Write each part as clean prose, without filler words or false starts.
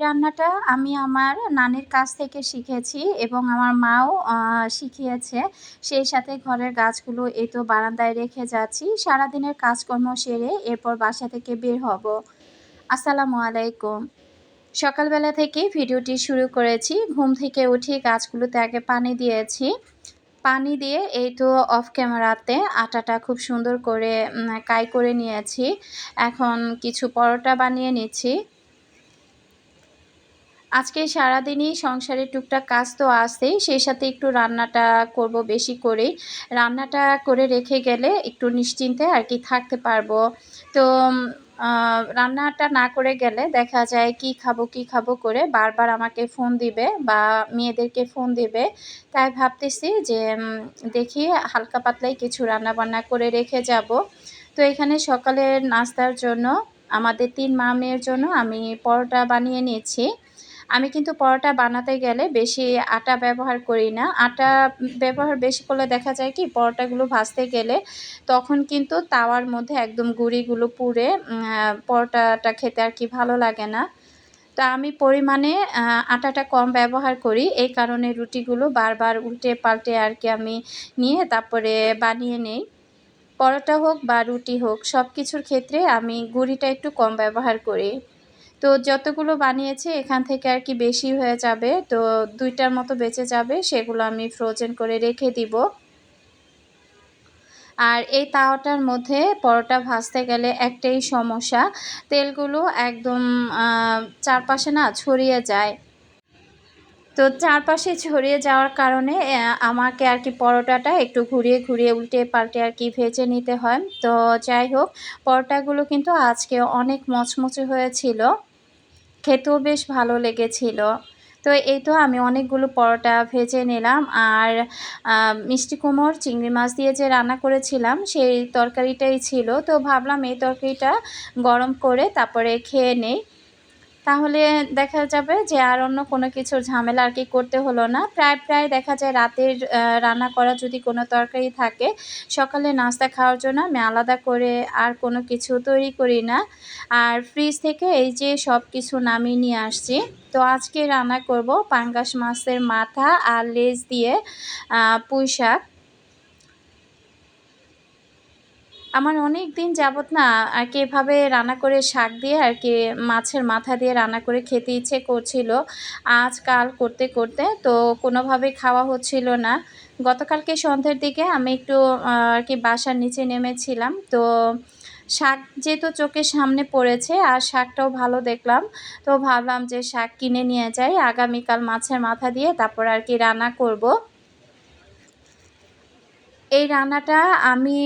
রান্নাটা আমি আমার নানির কাছ থেকে শিখেছি এবং আমার মাও শিখিয়েছে। সেই সাথে ঘরের গাছগুলো এই তো বারান্দায় রেখে যাচ্ছি। সারাদিনের কাজকর্ম সেরে এরপর বাসা থেকে বের হব। আসসালামু আলাইকুম। সকালবেলা থেকেই ভিডিওটি শুরু করেছি। ঘুম থেকে উঠে গাছগুলোতে আগে পানি দিয়েছি। পানি দিয়ে এই তো অফ ক্যামেরাতে আটাটা খুব সুন্দর করে কাই করে নিয়েছি। এখন কিছু পরোটা বানিয়ে নিচ্ছি। আজকে সারাদিনই সংসারের টুকটাক কাজ তো আছেই, সেই সাথে একটু রান্নাটা করব বেশি করেই। রান্নাটা করে রেখে গেলে একটু নিশ্চিন্তে আর কি থাকতে পারবো। তো রান্নাটা না করে গেলে দেখা যায় কি খাবো কি খাবো করে বারবার আমাকে ফোন দিবে বা মেয়েদেরকে ফোন দিবে। তাই ভাবতেছি যে দেখি হালকা পাতলাই কিছু রান্নাবান্না করে রেখে যাব। তো এখানে সকালের নাস্তার জন্য আমাদের ৩ মা মেয়ের জন্য আমি পরোটা বানিয়ে নিয়েছি। আমি কিন্তু পরোটা বানাতে গেলে বেশি আটা ব্যবহার করি না। আটা ব্যবহার বেশি করলে দেখা যায় কি পরোটাগুলো ভাজতে গেলে তখন কিন্তু তাওয়ার মধ্যে একদম গুঁড়িগুলো পুড়ে পরোটাটা খেতে আর কি ভালো লাগে না। তো আমি পরিমাণে আটাটা কম ব্যবহার করি। এই কারণে রুটিগুলো বারবার উল্টে পাল্টে আর কি আমি নিয়ে তারপরে বানিয়ে নেই। পরোটা হোক বা রুটি হোক সব কিছুর ক্ষেত্রে আমি গুঁড়িটা একটু কম ব্যবহার করি। তো যতগুলো বানিয়েছি এখান থেকে আর কি বেশি হয়ে যাবে, তো ২টার মতো বেঁচে যাবে, সেগুলো আমি ফ্রোজেন করে রেখে দিব। আর এই তাওয়াটার মধ্যে পরোটা ভাজতে গেলে একটাই সমস্যা, তেলগুলো একদম চারপাশে না ছড়িয়ে যায়। তো চারপাশে ছড়িয়ে যাওয়ার কারণে আমাকে আর কি পরোটাটা একটু ঘুরিয়ে ঘুরিয়ে উল্টে পাল্টে আর কি ভেজে নিতে হয়। তো যাই হোক, পরোটাগুলো কিন্তু আজকে অনেক মচমচে হয়েছিল, খেতেও বেশ ভালো লেগেছিল। তো এই তো আমি অনেকগুলো পরোটা ভেজে নিলাম। আর মিষ্টি কুমড় চিংড়ি মাছ দিয়ে যে রান্না করেছিলাম সেই তরকারিটাই ছিল। তো ভাবলাম এই তরকারিটা গরম করে তারপরে খেয়ে নেই। তাহলে দেখা যাবে যে আর অন্য কোনো কিছুর ঝামেলা আর কি করতে হলো না। প্রায় দেখা যায় রাতের রান্না করা যদি কোনো তরকারি থাকে, সকালে নাস্তা খাওয়ার জন্য আমি আলাদা করে আর কোনো কিছু তৈরি করি না। আর ফ্রিজ থেকে এই যে সব কিছু নামিয়ে নিয়ে আসছি। তো আজকে রান্না করব পাঙ্গাস মাছের মাথা আর লেজ দিয়ে পুঁই শাক। আমার অনেক দিন যাবত না আর কি এভাবে রান্না করে শাক দিয়ে আর কি মাছের মাথা দিয়ে রান্না করে খেতে ইচ্ছে করছিল। আজ কাল করতে করতে তো কোনোভাবে খাওয়া হচ্ছিল না। গতকালকে সন্ধ্যের দিকে আমি একটু আর কি বাসার নিচে নেমেছিলাম। তো শাক যেহেতু চোখের সামনে পড়েছে আর শাকটাও ভালো দেখলাম, তো ভাবলাম যে শাক কিনে নিয়ে যাই, আগামীকাল মাছের মাথা দিয়ে তারপর আর কি রান্না করব। এই রান্নাটা আমি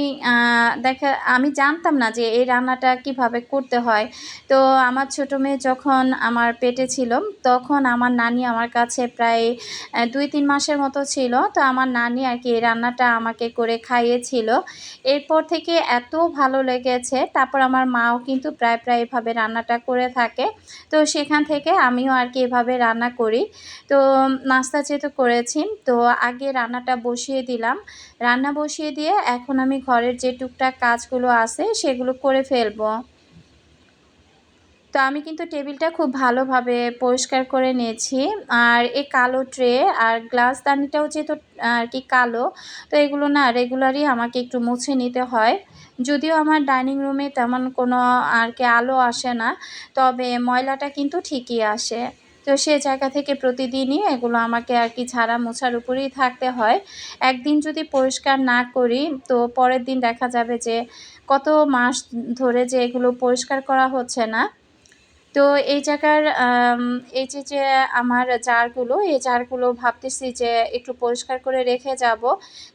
আমি জানতাম না যে এই রান্নাটা কিভাবে করতে হয়। তো আমার ছোটো মেয়ে যখন আমার পেটে ছিল, তখন আমার নানি আমার কাছে প্রায় ২-৩ মাসের মতো ছিল। তো আমার নানি আর কি এই রান্নাটা আমাকে করে খাইয়েছিল। এরপর থেকে এত ভালো লেগেছে, তারপর আমার মাও কিন্তু প্রায় এভাবে রান্নাটা করে থাকে। তো সেখান থেকে আমিও আর কি এভাবে রান্না করি। তো নাস্তা যেহেতু করেছি, তো আগে রান্নাটা বসিয়ে দিলাম। রান্না বসিয়ে দিয়ে এখন আমি ঘরের যে টুকটাক কাজগুলো আছে সেগুলো করে ফেলবো। তো আমি কিন্তু টেবিলটা খুব ভালোভাবে পরিষ্কার করে নিয়েছি। আর এই কালো ট্রে আর গ্লাসদানিটাও যেহেতু আর কি কালো, তো এগুলো না রেগুলারই আমাকে একটু মুছে নিতে হয়। যদিও আমার ডাইনিং রুমে তেমন কোনো আর কি আলো আসে না, তবে ময়লাটা কিন্তু ঠিকই আসে। তো সে জায়গা থেকে প্রতিদিনই এগুলো আমাকে আর কি ঝাড়া মোছার উপরেই থাকতে হয়। একদিন যদি পরিষ্কার না করি, তো পরের দিন দেখা যাবে যে কত মাস ধরে যে এগুলো পরিষ্কার করা হচ্ছে না। তো এই জায়গার এই যে আমার জারগুলো, এই জারগুলো ভাবতেছি যে একটু পরিষ্কার করে রেখে যাব।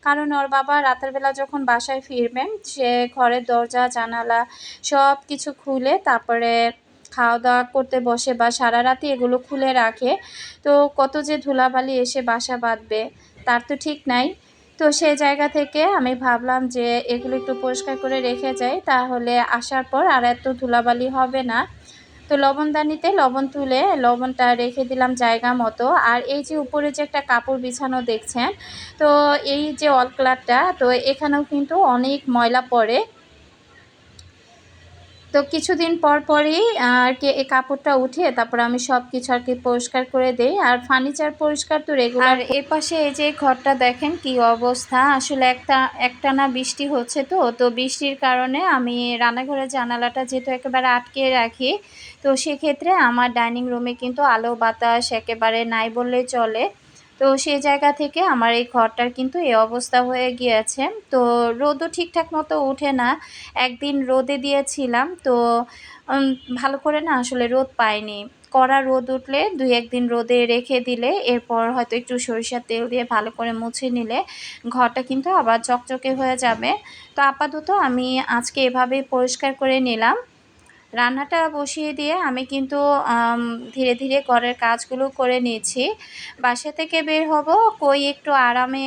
কারণ ওর বাবা রাতের বেলা যখন বাসায় ফিরবেন, সে ঘরের দরজা জানালা সব কিছু খুলে তারপরে খাওয়া-দাওয়া করতে বসে বা সারারাতই এগুলো খুলে রাখে। তো কত যে ধুলাবালি এসে বাসা বাঁধবে তার তো ঠিক নাই। তো সেই জায়গা থেকে আমি ভাবলাম যে এগুলো একটু পরিষ্কার করে রেখে যাই, তাহলে আসার পর আর এত ধুলাবালি হবে না। তো লবণদানিতে লবণ তুলে লবণটা রেখে দিলাম জায়গা মতো। আর এই যে উপরে যে একটা কাপড় বিছানো দেখছেন, তো এই যে অলক্লারটা, তো এখানেও কিন্তু অনেক ময়লা পড়ে। তো কিছুদিন পরই আর কি এই কাপড়টা উঠিয়ে তারপর আমি সবকিছু আর কি পরিষ্কার করে দেই। আর ফার্নিচার পরিষ্কার তো রেগুলার। আর এর পাশে এই যে ঘরটা দেখেন কি অবস্থা, আসলে একটানা বৃষ্টি হচ্ছে, তো বৃষ্টির কারণে আমি রান্নাঘরের জানালাটা যেহেতু একেবারে আটকে রাখি, তো সেক্ষেত্রে আমার ডাইনিং রুমে কিন্তু আলো বাতাস একেবারে নাই বললেই চলে। তো সেই জায়গা থেকে আমার এই ঘরটার কিন্তু এই অবস্থা হয়ে গিয়েছে। তো রোদও ঠিকঠাক মতো ওঠে না। একদিন রোদে দিয়েছিলাম, তো ভালো করে না আসলে রোদ পাইনি। কড়া রোদ উঠলে ২-১ দিন রোদে রেখে দিলে এরপর হয়তো একটু সরিষার তেল দিয়ে ভালো করে মুছে নিলে ঘরটা কিন্তু আবার চকচকে হয়ে যাবে। তো আপাতত আমি আজকে এভাবেই পরিষ্কার করে নিলাম। রান্নাটা বসিয়ে দিয়ে আমি কিন্তু ধীরে ধীরে ঘরের কাজগুলো করে নিয়েছি। বাসা থেকে বের হব, কই একটু আরামে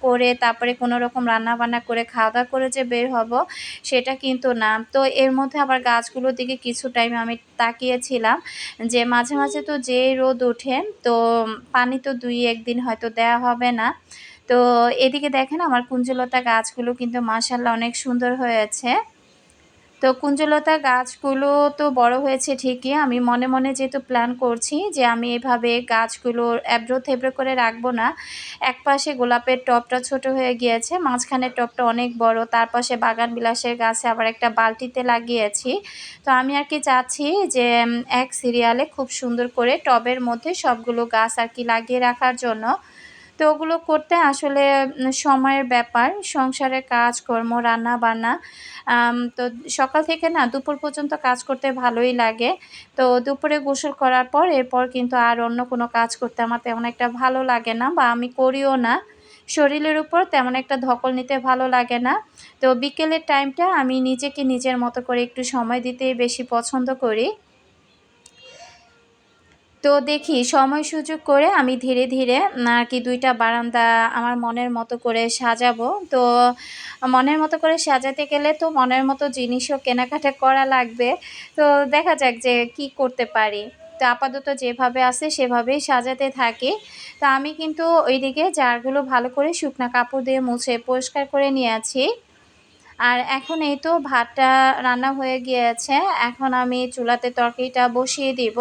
করে তারপরে কোনো রকম রান্নাবান্না করে খাওয়া দাওয়া করে যে বের হব, সেটা কিন্তু না। তো এর মধ্যে আবার গাছগুলোর দিকে কিছু টাইম আমি তাকিয়েছিলাম যে মাঝে মাঝে তো যেই রোদ ওঠে, তো পানি তো ২-১ দিন হয়তো দেওয়া হবে না। তো এদিকে দেখেন আমার কুঞ্জলতা গাছগুলো কিন্তু মাশাআল্লাহ অনেক সুন্দর হয়েছে। তো কুঞ্জলতা গাছগুলো তো বড় হয়েছে ঠিকই। আমি মনে মনে যেহেতু প্ল্যান করছি যে আমি এভাবে গাছগুলো এবড়ো থেবড়ো করে রাখবো না। একপাশে গোলাপের টবটা ছোট হয়ে গিয়েছে, মাঝখানের টবটা অনেক বড়, তার পাশে বাগান বিলাসের গাছে আবার একটা বালতিতে লাগিয়েছি। তো আমি আর কি চাচ্ছি যে এক সিরিয়ালে খুব সুন্দর করে টবের মধ্যে সবগুলো গাছ আর কি লাগিয়ে রাখার জন্য। তো ওগুলো করতে আসলে সময়ের ব্যাপার, সংসারের কাজকর্ম, রান্না-বান্না। তো সকাল থেকে না দুপুর পর্যন্ত কাজ করতে ভালোই লাগে। তো দুপুরে গোসল করার পর এরপর কিন্তু আর অন্য কোনো কাজ করতে আমার তেমন একটা ভালো লাগে না, বা আমি করিও না। শরীরের উপর তেমন একটা ধকল নিতে ভালো লাগে না। তো বিকেলের টাইমটা আমি নিজেকে নিজের মতো করে একটু সময় দিতেই বেশি পছন্দ করি। তো দেখি সময় সুযোগ করে আমি ধীরে ধীরে আর কি ২ টা বারান্দা আমার মনের মতো করে সাজাবো। তো মনের মতো করে সাজাতে গেলে তো মনের মতো জিনিসও কেনাকাটা করা লাগবে। তো দেখা যাক যে কি করতে পারি। তো আপাতত যেভাবে আছে সেভাবেই সাজাতে থাকি। তো আমি কিন্তু ওইদিকে জারগুলো ভালো করে শুকনা কাপড় দিয়ে মুছে পরিষ্কার করে নিয়েছি। আর এখন এই তো ভাতটা রান্না হয়ে গিয়েছে। এখন আমি চুলাতে তরকারিটা বসিয়ে দিব।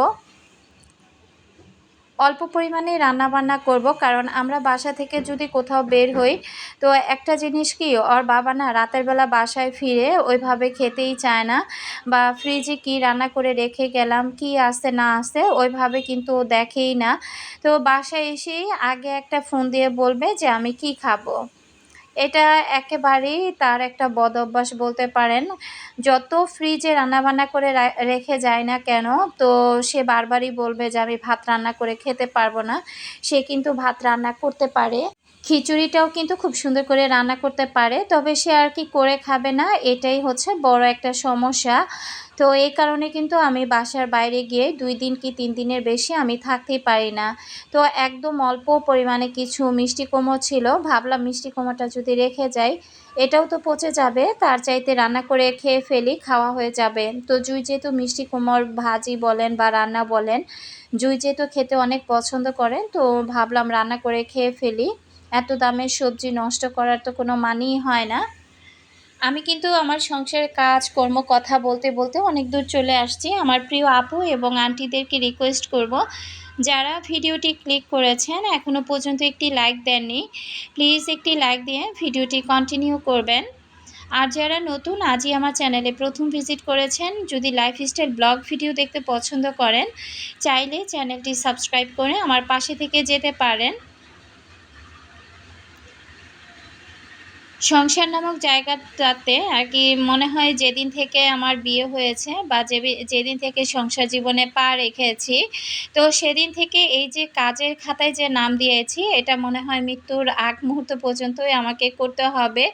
অল্প পরিমাণেই রান্নাবান্না করব, কারণ আমরা বাসা থেকে যদি কোথাও বের হই, তো একটা জিনিস কি ওর বাবা না রাতের বেলা বাসায় ফিরে ওইভাবে খেতেই চায় না, বা ফ্রিজে কি রান্না করে রেখে গেলাম, কি আছে না আছে ওইভাবে কিন্তু ও দেখেই না। তো বাসায় এসেই আগে একটা ফোন দিয়ে বলবে যে আমি কি খাবো। এটা একেবারেই তার একটা বদ অভ্যাস বলতে পারেন। যত ফ্রিজে রান্নাবান্না করে রেখে যায় না কেন, তো সে বারবারই বলবে যে আমি ভাত রান্না করে খেতে পারবো না। সে কিন্তু ভাত রান্না করতে পারে। খিচুড়িটাও কিন্তু খুব সুন্দর করে রান্না করতে পারে। তবে সে আর কি করে খাবে না, এটাই হচ্ছে বড় একটা সমস্যা। তো এই কারণে কিন্তু আমি বাসার বাইরে গিয়ে ২ দিন কি ৩ দিনের বেশি আমি থাকতেই পারি না। তো একদম অল্প পরিমাণে কিছু মিষ্টি কুমড়ো ছিল। ভাবলাম মিষ্টি কুমড়োটা যদি রেখে যাই, এটাও তো পচে যাবে। তার চাইতে রান্না করে খেয়ে ফেলি, খাওয়া হয়ে যাবে। তো জুই যেহেতু মিষ্টি কুমড়োর ভাজি বলেন বা রান্না বলেন, জুই যেহেতু খেতে অনেক পছন্দ করেন, তো ভাবলাম রান্না করে খেয়ে ফেলি। এত দামের সবজি নষ্ট করার তো কোনো মানেই হয় না। আমি কিন্তু আমার সংসারের কাজকর্ম কথা বলতে বলতে অনেক দূর চলে আসছি। আমার প্রিয় আপু এবং আন্টিদেরকে রিকোয়েস্ট করব, যারা ভিডিওটি ক্লিক করেছেন এখনও পর্যন্ত একটি লাইক দেননি, প্লিজ একটি লাইক দিয়ে ভিডিওটি কন্টিনিউ করবেন। আর যারা নতুন আজই আমার চ্যানেলে প্রথম ভিজিট করেছেন, যদি লাইফস্টাইল ব্লগ ভিডিও দেখতে পছন্দ করেন, চাইলে চ্যানেলটি সাবস্ক্রাইব করে আমার পাশে থেকে যেতে পারেন। সংসার নামক জায়গাটাতে আর কি মনে হয় যেদিন থেকে আমার বিয়ে হয়েছে বা যেদিন থেকে সংসার জীবনে পা রেখেছি, তো সেদিন থেকে এই যে কাজের খাতায় যে নাম দিয়েছি, এটা মনে হয় মৃত্যুর আগ মুহূর্ত পর্যন্তই আমাকে করতে হবে।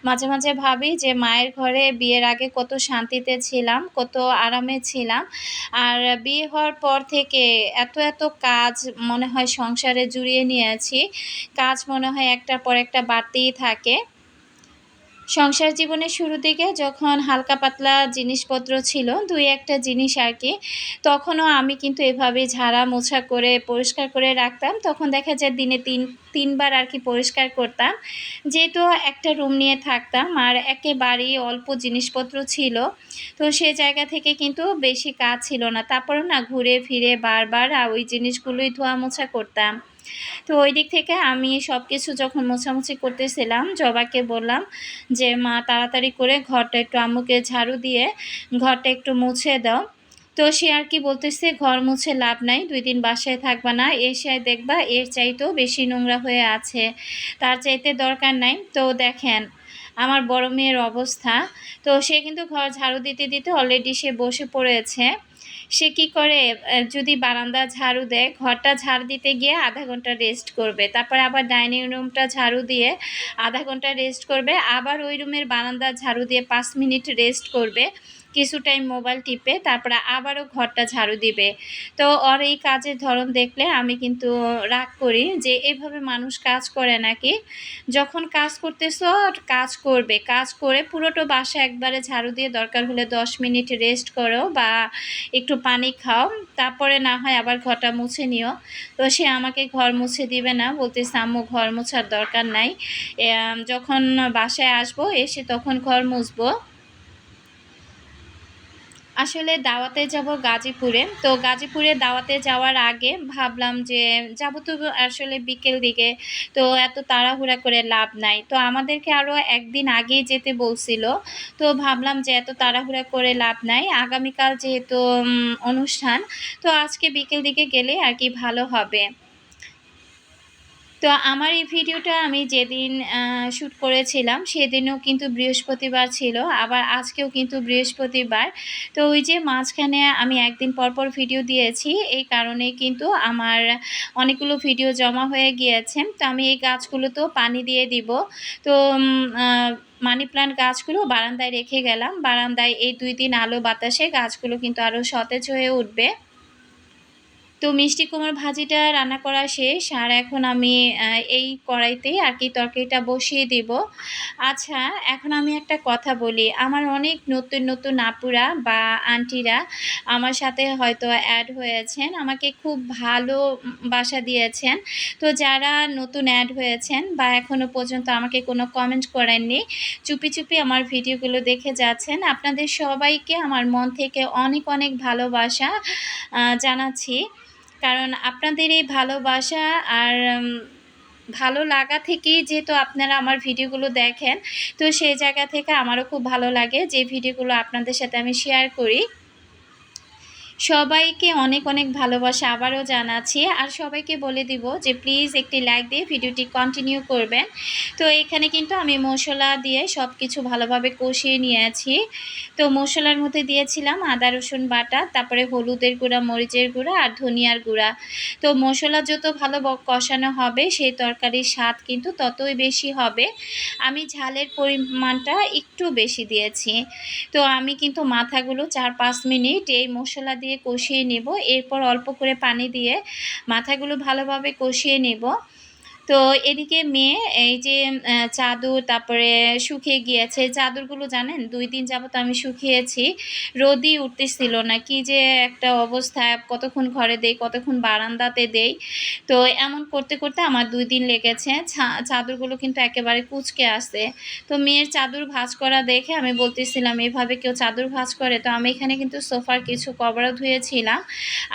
মাঝে মাঝে ভাবি যে মায়ের ঘরে বিয়ের আগে কত শান্তিতে ছিলাম, কত আরামে ছিলাম, আর বিয়ে হওয়ার পর থেকে এত এত কাজ মনে হয় সংসারে জুড়িয়ে নিয়েছি। কাজ মনে হয় একটার পর একটা বাড়তেই থাকে। সংসার জীবনের শুরুর দিকে যখন হালকা পাতলা জিনিসপত্র ছিল, ২-১ টা জিনিস আরকি, তখনও আমি কিন্তু এভাবে ঝাড়া মোছা করে পরিষ্কার করে রাখতাম। তখন দেখা যায় দিনে ৩ বার আরকি পরিষ্কার করতাম। যেহেতু একটা রুম নিয়ে থাকতাম আর একেবারেই অল্প জিনিসপত্র ছিল, তো সে জায়গা থেকে কিন্তু বেশি কাজ ছিল না। তারপরেও না ঘুরে ফিরে বারবার ওই জিনিসগুলোই ধোয়া মোছা করতাম। তো ওই দিক থেকে আমি সবকিছু যখন মোছামুছি করতেছিলাম, জবাকে বললাম যে, "মা তাড়াতাড়ি করে ঘরটা একটু আম্মুকে ঝাড়ু দিয়ে ঘরটা একটু মুছে দাও।" তো সে আর কি বলতেছে, "ঘর মুছে লাভ নাই। ২ দিন বাসায় থাকবা না। এসে দেখবা এর চাইতেও বেশি নোংরা হয়ে আছে। তার চাইতে দরকার নাই।" তো দেখেন আমার বড় মেয়ের অবস্থা। তো সে কিন্তু ঘর ঝাড়ু দিতে, দিতে অলরেডি সে বসে পড়েছে। সে কি করে যদি বারান্দা ঝাড়ু দেয়, ঘরটা ঝাড়ু দিতে গিয়ে ০.৫ ঘন্টা রেস্ট করবে। তারপরে আবার ডাইনিং রুমটা ঝাড়ু দিয়ে ০.৫ ঘন্টা রেস্ট করবে। আবার ওই রুমের বারান্দা ঝাড়ু দিয়ে ৫ মিনিট রেস্ট করবে। কিছু টাইম মোবাইল টিপে তারপরে আবারও ঘরটা ঝাড়ু দিবে। তো ওর এই কাজের ধরন দেখলে আমি কিন্তু রাগ করি যে, এভাবে মানুষ কাজ করে নাকি? যখন কাজ করতেছো কাজ করবে। কাজ করে পুরোটা বাসা একবারে ঝাড়ু দিয়ে দরকার হলে ১০ মিনিট রেস্ট করো বা একটু পানি খাও। তারপরে না হয় আবার ঘরটা মুছে নিও। তো সে আমাকে ঘর মুছে দিবে না। বলতেছে, "আম্মু ঘর মোছার দরকার নাই। যখন বাসায় আসবো এসে তখন ঘর মুছবো।" আসলে দাওয়াতে যাব গাজীপুরে। তো গাজীপুরে দাওয়াতে যাওয়ার আগে ভাবলাম যে যাবো তো আসলে বিকেল দিকে। তো এত তাড়াহুড়া করে লাভ নাই। তো আমাদেরকে আরো ১ দিন আগেই যেতে বলছিল। তো ভাবলাম যে এত তাড়াহুড়া করে লাভ নাই। আগামীকাল যেহেতু অনুষ্ঠান, তো আজকে বিকেল দিকে গেলেই আরকি ভালো হবে। তো আমার এই ভিডিওটা আমি যেদিন শ্যুট করেছিলাম সেদিনও কিন্তু বৃহস্পতিবার ছিল। আবার আজকেও কিন্তু বৃহস্পতিবার। তো ওই যে মাঝখানে আমি একদিন পর, পর ভিডিও দিয়েছি। এই কারণেই কিন্তু আমার অনেকগুলো ভিডিও জমা হয়ে গিয়েছে। তো আমি এই গাছগুলোতেও পানি দিয়ে দিব। তো উম আ মানি প্লান্ট গাছগুলো বারান্দায় রেখে গেলাম। বারান্দায় এই ২ দিন আলো বাতাসে গাছগুলো কিন্তু আরো সতেজ হয়ে উঠবে। তো মিষ্টি কুমড়া ভাজিটা রান্না করা শেষ। আর এখন আমি এই কড়াইতেই আরকি তরকারিটা বসিয়ে দিব। আচ্ছা, এখন আমি একটা কথা বলি। আমার অনেক নতুন, নতুন আপুরা বা আন্টিরা আমার সাথে হয়তো এড হয়েছেন। আমাকে খুব ভালো বাসা দিয়েছেন। তো যারা নতুন এড হয়েছেন বা এখনো পর্যন্ত আমাকে কোনো কমেন্ট করেননি, চুপি, চুপি আমার ভিডিওগুলো দেখে যাচ্ছেন। আপনাদের সবাইকে আমার মন থেকে অনেক, অনেক ভালোবাসা জানাচ্ছি। কারণ আপনাদের এই ভালোবাসা আর ভালো লাগা থেকেই যেহেতু আপনারা আমার ভিডিওগুলো দেখেন, তো সেই জায়গা থেকে আমারও খুব ভালো লাগে যে ভিডিওগুলো আপনাদের সাথে আমি শেয়ার করি। সবাইকে অনেক, অনেক ভালোবাসা আবারও জানাচ্ছি। আর সবাইকে বলে দিব যে প্লিজ একটি লাইক দিয়ে ভিডিওটি কন্টিনিউ করবেন। তো এখানে কিন্তু আমি মসলা দিয়ে সবকিছু ভালোভাবে কষিয়ে নিয়েছি। তো মসলার মধ্যে দিয়েছিলাম আদা রসুন বাটা, তারপরে হলুদের গুঁড়া, মরিচের গুঁড়া আর ধনিয়ার গুঁড়া। তো মসলা যত ভালো কষানো হবে সেই তরকারির স্বাদ কিন্তু ততই বেশি হবে। আমি ঝালের পরিমাণটা একটু বেশি দিয়েছি। তো আমি কিন্তু মাথাগুলো ৪-৫ মিনিট এই মসলা দিয়ে কষিয়ে নেব। এরপর অল্প করে পানি দিয়ে মাথাগুলো ভালোভাবে কষিয়ে নেব। তো এদিকে মেয়ে এই যে চাদর তারপরে শুকিয়ে গিয়েছে। চাদরগুলো জানেন ২ দিন যাবত আমি শুকিয়েছি। রোদই উঠতেছিল না। কি যে একটা অবস্থা, কতক্ষণ ঘরে দেই, কতক্ষণ বারান্দাতে দেই। তো এমন করতে, করতে আমার ২ দিন লেগেছে। চাদরগুলো কিন্তু একেবারে কুঁচকে আছে। তো মেয়ের চাদর ভাঁজ করা দেখে আমি বলতেছিলাম, "এভাবে কেউ চাদর ভাঁজ করে?" তো আমি এখানে কিন্তু সোফার কিছু কভারও ধুয়েছিলাম।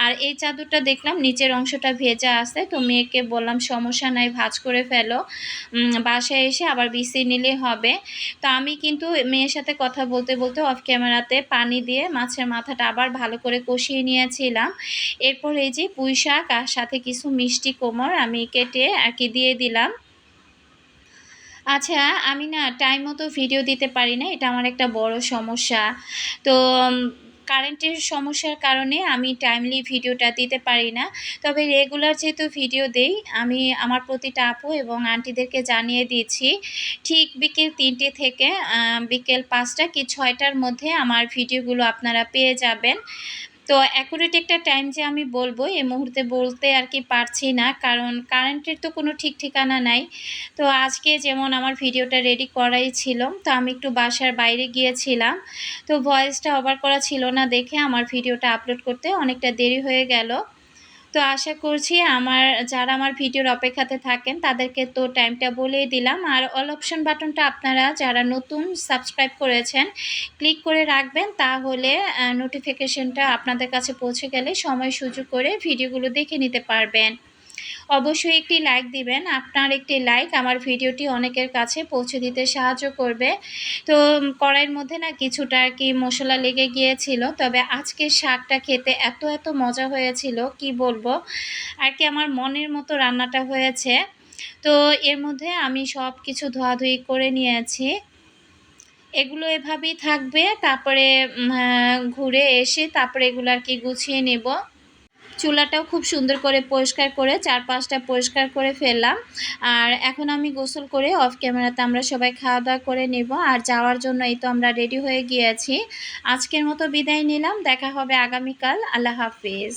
আর এই চাদরটা দেখলাম নিচের অংশটা ভেজা আছে। তো মেয়েকে বললাম, "সমস্যা নাই, ভাঁজ করে ফেলো। বাসায় এসে আবার বিছিয়ে নিলেই হবে।" তো আমি কিন্তু মেয়ের সাথে কথা বলতে, বলতে অফ ক্যামেরাতে পানি দিয়ে মাছের মাথাটা আবার ভালো করে কষিয়ে নিয়েছিলাম। এরপর এই যে পুঁইশাক আর সাথে কিছু মিষ্টি কুমড় আমি কেটে আরকি দিয়ে দিলাম। আচ্ছা, আমি না টাইম মতো ভিডিও দিতে পারি না। এটা আমার একটা বড় সমস্যা। তো উম কারেন্টের সমস্যার কারণে আমি টাইমলি ভিডিওটা দিতে পারি না। তবে রেগুলার যেহেতু ভিডিও দেই, আমি আমার প্রতিটা আপু এবং আন্টিদেরকে জানিয়ে দিয়েছি। ঠিক বিকেল ৩টে থেকে বিকেল ৫টা কি ৬টার মধ্যে আমার ভিডিওগুলো আপনারা পেয়ে যাবেন। তো তো অ্যাকুরেট একটা টাইম যে আমি বলবো এই মুহূর্তে বলতে আর কি পারছি না, কারণ কারেন্টের তো কোনো ঠিক ঠিকানা নাই। তো আজকে যেমন আমার ভিডিওটা রেডি করাই ছিল, তো আমি একটু বাসার বাইরে গিয়েছিলাম, তো ভয়েসটা ওভার করা ছিল না দেখে আমার ভিডিওটা আপলোড করতে অনেকটা দেরি হয়ে গেল। তো আশা করছি যারা আমার ভিডিওর অপেক্ষাতে থাকেন তাদেরকে তো টাইমটা বলেই দিলাম। আর অল অপশন বাটনটা আপনারা যারা নতুন সাবস্ক্রাইব করেছেন ক্লিক করে রাখবেন, তাহলে নোটিফিকেশনটা আপনাদের কাছে পৌঁছে গেলে সময় সুযোগ করে ভিডিওগুলো দেখে নিতে পারবেন। অবশ্যই একটি লাইক দিবেন, আপনার একটি লাইক আমার ভিডিওটি অনেকের কাছে পৌঁছে দিতে সাহায্য করবে। তো কড়াইয়ের মধ্যে না কিছুটা আর কি মশলা লেগে গিয়েছিল, তবে আজকে শাকটা খেতে এত এত মজা হয়েছিল কি বলবো আর কি, আমার মনের মতো রান্নাটা হয়েছে। তো এর মধ্যে আমি সব কিছু ধোয়াধুয়ি করে নিয়েছি, এগুলো এভাবেই থাকবে। তারপরে ঘুরে এসে তারপরে এগুলো আর কি গুছিয়ে নেব। চুলাটাও খুব সুন্দর করে পরিষ্কার করে চারপাশটা পরিষ্কার করে ফেললাম। আর এখন আমি গোসল করে অফ ক্যামেরাতে আমরা সবাই খাওয়া দাওয়া করে নেব আর যাওয়ার জন্য এই তো আমরা রেডি হয়ে গিয়েছি। আজকের মতো বিদায় নিলাম, দেখা হবে আগামীকাল। আল্লাহ হাফিজ।